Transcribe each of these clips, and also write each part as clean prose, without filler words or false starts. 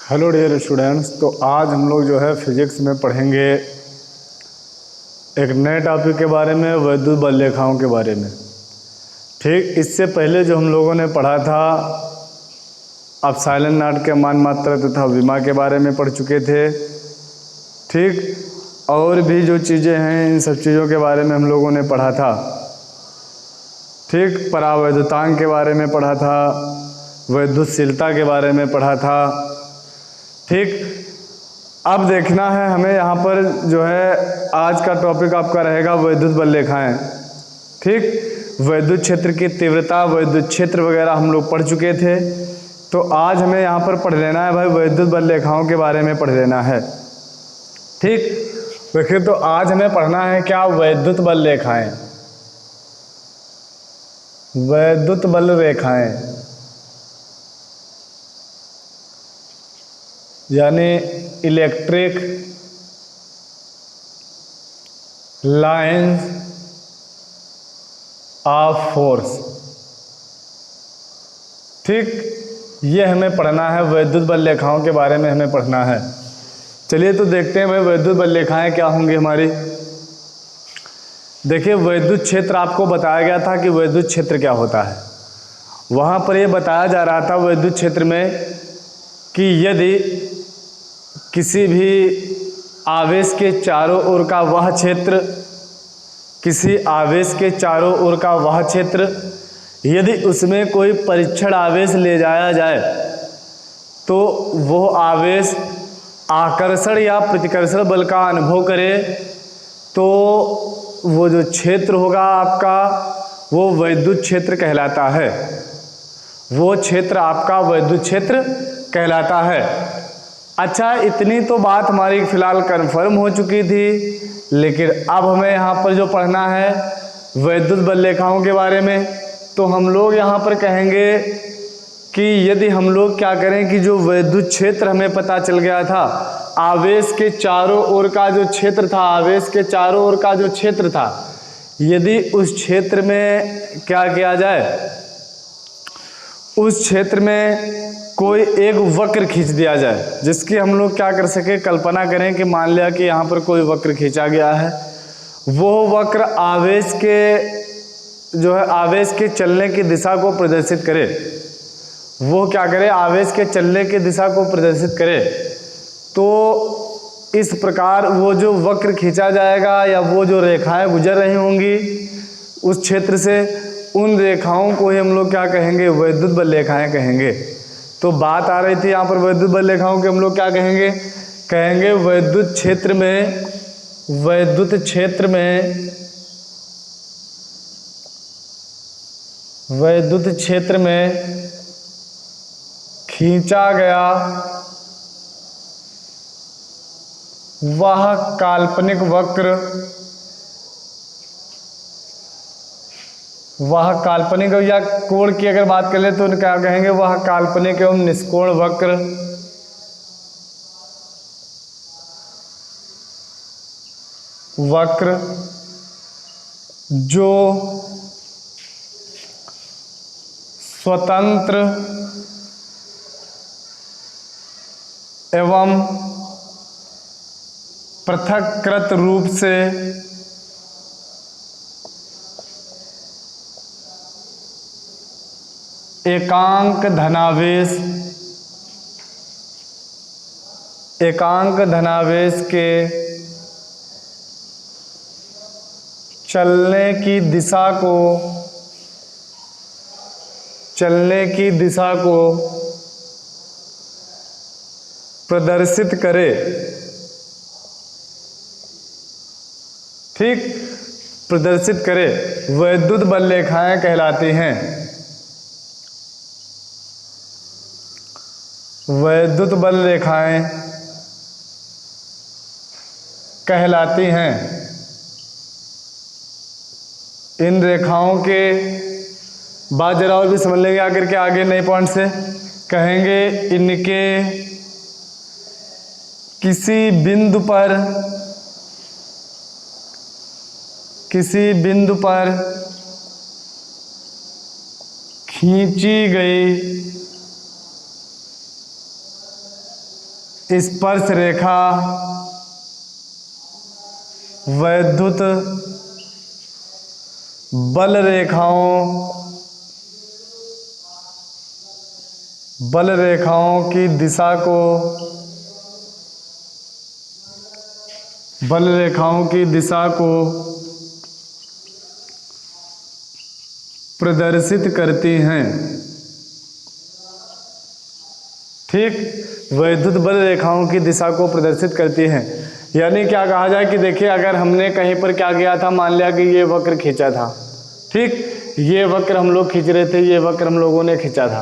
Hello dear students. तो आज हम लोग जो है फिजिक्स में पढ़ेंगे एक नए टॉपिक के बारे में, वैद्युत बल रेखाओं के बारे में। ठीक, इससे पहले जो हम लोगों ने पढ़ा था एप्सिलॉन नॉट के मान मात्रा तथा विमा के बारे में पढ़ चुके थे। ठीक, और भी जो चीज़ें हैं इन सब चीज़ों के बारे में हम लोगों ने पढ़ा था। ठीक, परावैद्युतांक के बारे में पढ़ा था, वैद्युतशीलता के बारे में पढ़ा था। ठीक, अब देखना है हमें यहाँ पर जो है आज का टॉपिक आपका रहेगा वैद्युत बल रेखाएं। ठीक, वैद्युत क्षेत्र की तीव्रता, वैद्युत क्षेत्र वगैरह हम लोग पढ़ चुके थे। तो आज हमें यहाँ पर पढ़ लेना है भाई, वैद्युत बल रेखाओं के बारे में पढ़ लेना है। ठीक, देखिए तो आज हमें पढ़ना है क्या, वैद्युत बल रेखाएं। वैद्युत बल रेखाएं यानी इलेक्ट्रिक लाइंस ऑफ फोर्स। ठीक, ये हमें पढ़ना है, वैद्युत बल रेखाओं के बारे में हमें पढ़ना है। चलिए तो देखते हैं भाई वैद्युत बल रेखाएं क्या होंगी हमारी। देखिए, वैद्युत क्षेत्र आपको बताया गया था कि वैद्युत क्षेत्र क्या होता है। वहाँ पर यह बताया जा रहा था वैद्युत क्षेत्र में कि यदि किसी भी आवेश के चारों ओर का वह क्षेत्र, किसी आवेश के चारों ओर का वह क्षेत्र, यदि उसमें कोई परीक्षण आवेश ले जाया जाए तो वह आवेश आकर्षण या प्रतिकर्षण बल का अनुभव करे तो वो जो क्षेत्र होगा आपका वो वैद्युत क्षेत्र कहलाता है। वो क्षेत्र आपका वैद्युत क्षेत्र कहलाता है। अच्छा, इतनी तो बात हमारी फिलहाल कंफर्म हो चुकी थी, लेकिन अब हमें यहाँ पर जो पढ़ना है वैद्युत बल रेखाओं के बारे में। तो हम लोग यहाँ पर कहेंगे कि यदि हम लोग क्या करें कि जो वैद्युत क्षेत्र हमें पता चल गया था, आवेश के चारों ओर का जो क्षेत्र था, आवेश के चारों ओर का जो क्षेत्र था, यदि उस क्षेत्र में क्या किया जाए, उस क्षेत्र में कोई एक वक्र खींच दिया जाए, जिसकी हम लोग क्या कर सके, कल्पना करें कि मान लिया कि यहाँ पर कोई वक्र खींचा गया है। वो वक्र आवेश के जो है आवेश के चलने की दिशा को प्रदर्शित करे। वो क्या करे, आवेश के चलने की दिशा को प्रदर्शित करे। तो इस प्रकार वो जो वक्र खींचा जाएगा या वो जो रेखाएं गुजर रही होंगी उस क्षेत्र से, उन रेखाओं को ही हम लोग क्या कहेंगे, वैद्युत बल रेखाएं कहेंगे। तो बात आ रही थी यहाँ पर वैद्युत बल रेखाओं के हम लोग क्या कहेंगे, कहेंगे वैद्युत क्षेत्र में, वैद्युत क्षेत्र में, वैद्युत क्षेत्र में खींचा गया वह काल्पनिक वक्र, वह काल्पनिक या कोण की अगर बात कर ले तो क्या कहेंगे, वह काल्पनिक एवं निष्कोण वक्र, वक्र जो स्वतंत्र एवं पृथक्कृत रूप से एकांक धनावेश, एकांक धनावेश के चलने की दिशा को, चलने की दिशा को प्रदर्शित करे। ठीक, प्रदर्शित करे, वैद्युत बल रेखाएं कहलाती हैं। वैद्युत बल रेखाएं कहलाती हैं। इन रेखाओं के बाद जरा और भी समझ लेंगे आकर के आगे नए पॉइंट से। कहेंगे इनके किसी बिंदु पर, किसी बिंदु पर खींची गई स्पर्श रेखा वैद्युत बल रेखाओं की दिशा को प्रदर्शित करती हैं। ठीक, वैद्युत बल रेखाओं की दिशा को प्रदर्शित करती हैं। यानी क्या कहा जाए कि देखिए, अगर हमने कहीं पर क्या किया था, मान लिया कि ये वक्र खींचा था। ठीक, ये वक्र हम लोग खींच रहे थे, ये वक्र हम लोगों ने खींचा था।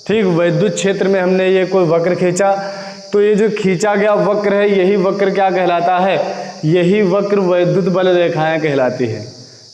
ठीक, वैद्युत क्षेत्र में हमने ये कोई वक्र खींचा, तो ये जो खींचा गया वक्र है, यही वक्र क्या कहलाता है? यही वक्र वैद्युत बल रेखाएं कहलाती है।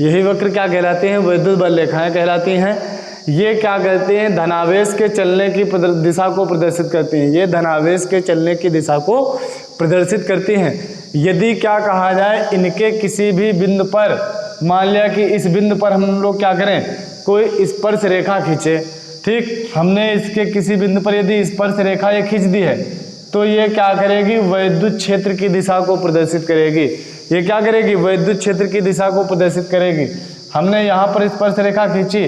यही वक्र क्या कहलाती हैं? वैद्युत बल रेखाएं कहलाती हैं। ये क्या करते हैं? धनावेश के चलने की दिशा को प्रदर्शित करती हैं। ये धनावेश के चलने की दिशा को प्रदर्शित करती हैं। यदि क्या कहा जाए, इनके किसी भी बिंदु पर, मान लिया कि इस बिंदु पर हम लोग क्या करें, कोई स्पर्श रेखा खींचे। ठीक, हमने इसके किसी बिंदु पर यदि स्पर्श रेखा ये खींच दी है, तो ये क्या करेगी? वैद्युत क्षेत्र की दिशा को प्रदर्शित करेगी। ये क्या करेगी? वैद्युत क्षेत्र की दिशा को प्रदर्शित करेगी। हमने यहाँ पर स्पर्श रेखा खींची,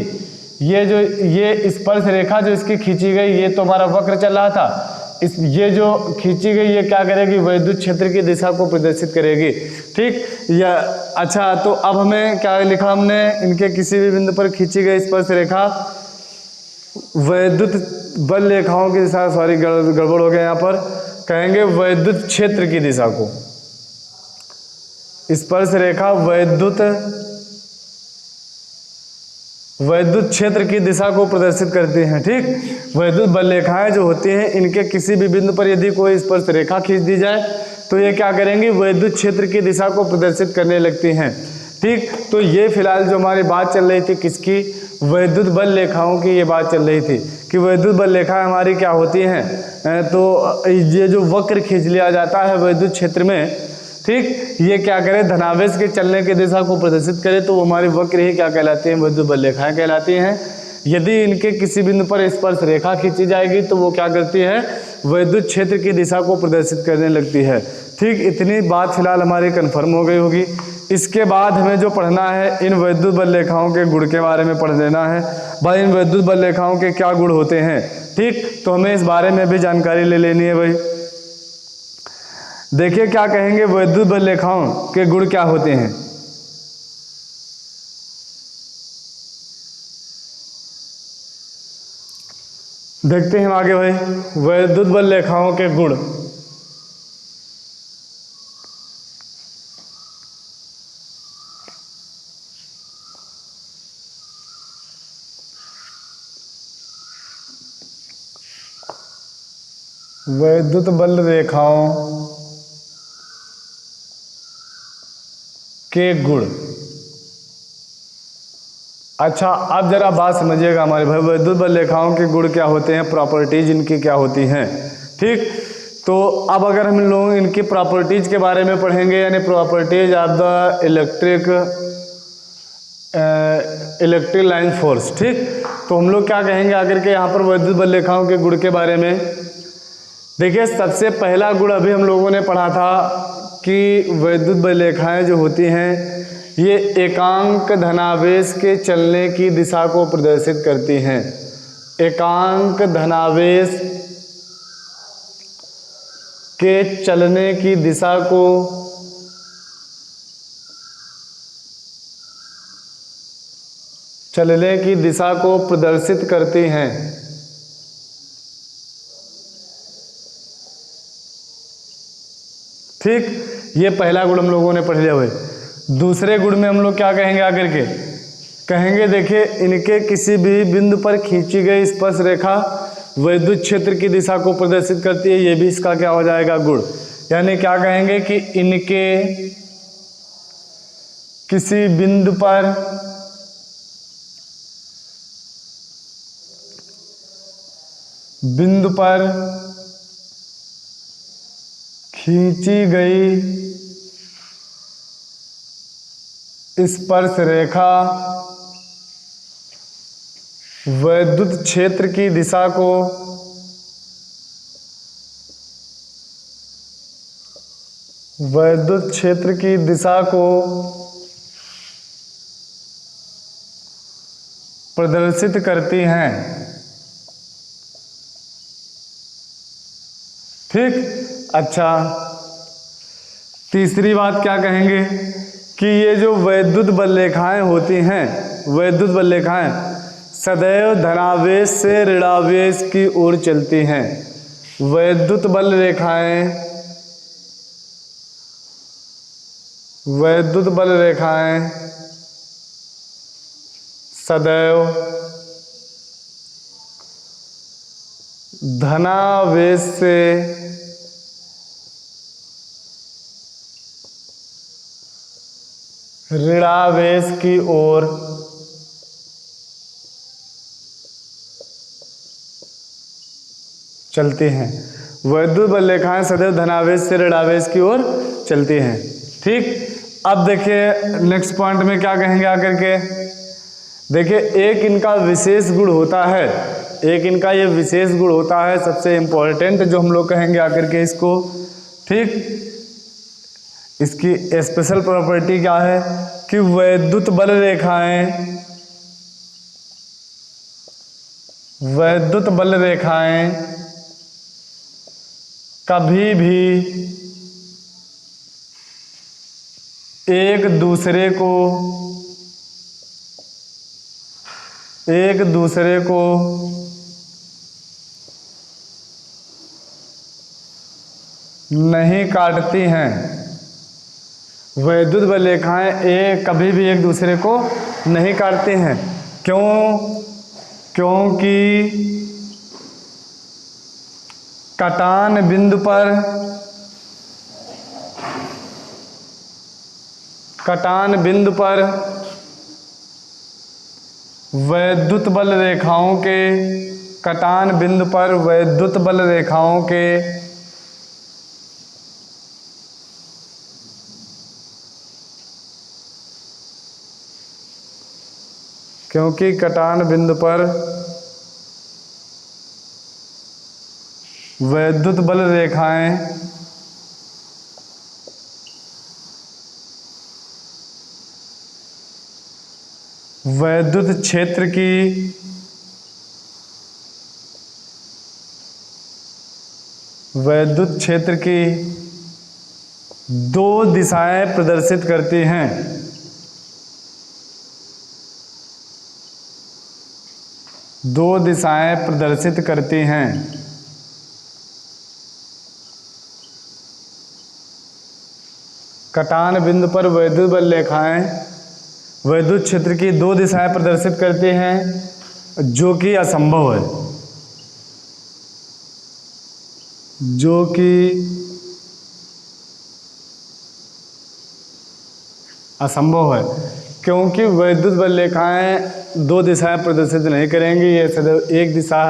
ये स्पर्श रेखा जो इसकी खींची गई, ये तो हमारा वक्र चल रहा था। ये जो खींची गई, ये क्या करेगी? वैद्युत क्षेत्र की दिशा को प्रदर्शित करेगी। ठीक, या अच्छा, तो अब हमें क्या लिखा हमने? इनके किसी भी बिंदु पर खींची गई स्पर्श रेखा वैद्युत बल रेखाओं की दिशा, सॉरी गड़बड़ हो गया, यहाँ पर कहेंगे वैद्युत क्षेत्र की दिशा को। स्पर्श रेखा वैद्युत क्षेत्र की दिशा को प्रदर्शित करती हैं। ठीक, वैद्युत बल रेखाएं जो होती हैं, इनके किसी भी बिंदु पर यदि कोई स्पर्श रेखा खींच दी जाए, तो ये क्या करेंगी? वैद्युत क्षेत्र की दिशा को प्रदर्शित करने लगती हैं। ठीक, तो ये फिलहाल जो हमारी बात चल रही थी, किसकी? वैद्युत बल रेखाओं की ये बात चल रही थी कि वैद्युत बल रेखाएं हमारी क्या होती हैं। तो ये जो वक्र खींच लिया जाता है वैद्युत क्षेत्र में, ठीक, ये क्या करे? धनावेश के चलने की दिशा को प्रदर्शित करे, तो वो हमारी वक्र ही क्या कहलाती हैं? वैद्युत बल रेखाएं कहलाती हैं। यदि इनके किसी बिंदु पर स्पर्श रेखा खींची जाएगी, तो वो क्या करती है? वैद्युत क्षेत्र की दिशा को प्रदर्शित करने लगती है। ठीक, इतनी बात फिलहाल हमारी कन्फर्म हो गई होगी। इसके बाद हमें जो पढ़ना है, इन वैद्युत बल रेखाओं के गुण के बारे में पढ़ लेना है। भाई, इन वैद्युत बल रेखाओं के क्या गुण होते हैं? ठीक, तो हमें इस बारे में भी जानकारी ले लेनी है। भाई देखिए, क्या कहेंगे? वैद्युत बल रेखाओं के गुण क्या होते हैं? देखते हैं आगे। भाई, वैद्युत बल रेखाओं के गुण। वैद्युत बल रेखाओं के गुण। अच्छा, अब जरा बात समझिएगा हमारे भाई, वैद्युत बल रेखाओं के गुण क्या होते हैं, प्रॉपर्टीज इनकी क्या होती हैं। ठीक, तो अब अगर हम लोग इनकी प्रॉपर्टीज के बारे में पढ़ेंगे, यानी properties of the electric line force. ठीक, तो हम लोग क्या कहेंगे आकर के यहाँ पर वैद्युत बल रेखाओं के गुण के बारे में? देखिए, सबसे पहला गुण अभी हम लोगों ने पढ़ा था कि वैद्युत बल रेखाएं जो होती हैं, ये एकांक धनावेश के चलने की दिशा को प्रदर्शित करती हैं। एकांक धनावेश के चलने की दिशा को प्रदर्शित करती हैं। ठीक, ये पहला गुण हम लोगों ने पढ़ लिया। भाई, दूसरे गुण में हम लोग क्या कहेंगे आकर के? कहेंगे देखिए, इनके किसी भी बिंदु पर खींची गई स्पर्श रेखा वैद्युत क्षेत्र की दिशा को प्रदर्शित करती है। ये भी इसका क्या हो जाएगा? गुण। यानी क्या कहेंगे कि इनके किसी बिंदु पर खींची गई स्पर्श रेखा वैद्युत क्षेत्र की दिशा को वैद्युत क्षेत्र की दिशा को प्रदर्शित करती हैं। ठीक। अच्छा, तीसरी बात क्या कहेंगे कि ये जो वैद्युत बल रेखाएं होती हैं, वैद्युत बल रेखाएं सदैव धनावेश से ऋणावेश की ओर चलती हैं। वैद्युत बल रेखाएं, वैद्युत बल रेखाएं सदैव धनावेश से ऋणावेश की ओर चलती हैं। वैद्युत बल रेखाएं सदैव धनावेश से ऋणावेश की ओर चलती हैं। ठीक। अब देखिए नेक्स्ट पॉइंट में क्या कहेंगे आकर के, देखिए एक इनका विशेष गुण होता है, एक इनका ये विशेष गुण होता है सबसे इम्पोर्टेंट जो हम लोग कहेंगे आकर के इसको। ठीक। इसकी स्पेशल प्रॉपर्टी क्या है कि वैद्युत बल रेखाएं, वैद्युत बल रेखाएं कभी भी एक दूसरे को नहीं काटती हैं। वैद्युत बल रेखाएं कभी भी एक दूसरे को नहीं काटती हैं। क्यों? क्योंकि कटान बिंदु पर वैद्युत बल रेखाओं के, कटान बिंदु पर वैद्युत बल रेखाओं के क्योंकि कटान बिंदु पर वैद्युत बल रेखाएं वैद्युत क्षेत्र की दो दिशाएं प्रदर्शित करती हैं। दो दिशाएं प्रदर्शित करती हैं। कटान बिंदु पर वैद्युत बल रेखाएं वैद्युत क्षेत्र की दो दिशाएं प्रदर्शित करती हैं, जो कि असंभव है, जो कि असंभव है। क्योंकि वैद्युत बल रेखाएं दो दिशाएं प्रदर्शित नहीं करेंगी, ये सदैव एक दिशा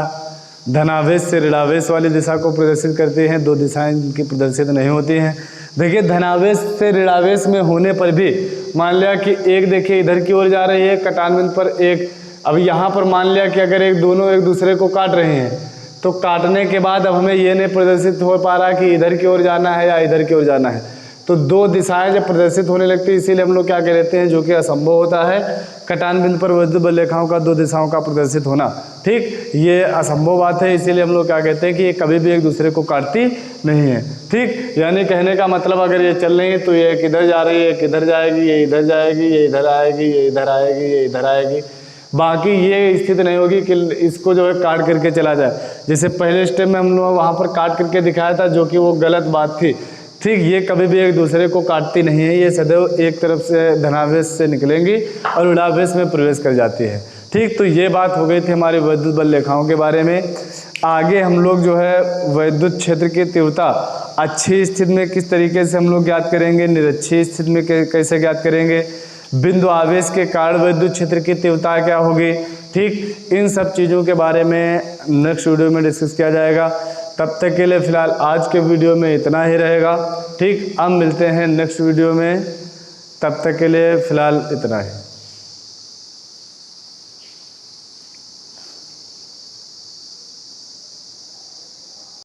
धनावेश से ऋणावेश वाली दिशा को प्रदर्शित करती हैं, दो दिशाएं इनकी प्रदर्शित नहीं होती हैं। देखिए धनावेश से ऋणावेश में होने पर भी मान लिया कि एक देखिए इधर की ओर जा रही है कटान बिंदु पर एक, अब यहाँ पर मान लिया कि अगर एक दोनों एक दूसरे को काट रहे हैं तो काटने के बाद अब हमें ये नहीं प्रदर्शित हो पा रहा कि इधर की ओर जाना है या इधर की ओर जाना है, तो दो दिशाएं जब प्रदर्शित होने लगती है इसीलिए हम लोग क्या कह लेते हैं, जो कि असंभव होता है कटान बिंदु पर वैद्युत बल रेखाओं का दो दिशाओं का प्रदर्शित होना। ठीक, ये असंभव बात है, इसीलिए हम लोग क्या कहते हैं कि ये कभी भी एक दूसरे को काटती नहीं है। ठीक, यानी कहने का मतलब अगर ये चल रही है तो ये किधर जा रही है, किधर जाएगी, ये इधर जाएगी, ये इधर आएगी, ये इधर आएगी, ये इधर आएगी, बाकी ये स्थिति नहीं होगी कि इसको जो है काट करके चला जाए। जैसे पहले स्टेप में हम लोग वहाँ पर काट करके दिखाया था, जो कि वो गलत बात थी। ठीक, ये कभी भी एक दूसरे को काटती नहीं है, ये सदैव एक तरफ से धनावेश से निकलेंगी और ऋणावेश में प्रवेश कर जाती है। ठीक, तो ये बात हो गई थी हमारी वैद्युत बल रेखाओं के बारे में। आगे हम लोग जो है वैद्युत क्षेत्र की तीव्रता अच्छी स्थिति में किस तरीके से हम लोग ज्ञात करेंगे, निरक्षीय स्थिति में कैसे ज्ञात करेंगे, बिंदु आवेश के कारण वैद्युत क्षेत्र की तीव्रता क्या होगी। ठीक, इन सब चीज़ों के बारे में नेक्स्ट वीडियो में डिस्कस किया जाएगा। तब तक के लिए फ़िलहाल आज के वीडियो में इतना ही रहेगा। ठीक, अब मिलते हैं नेक्स्ट वीडियो में, तब तक के लिए फ़िलहाल इतना ही।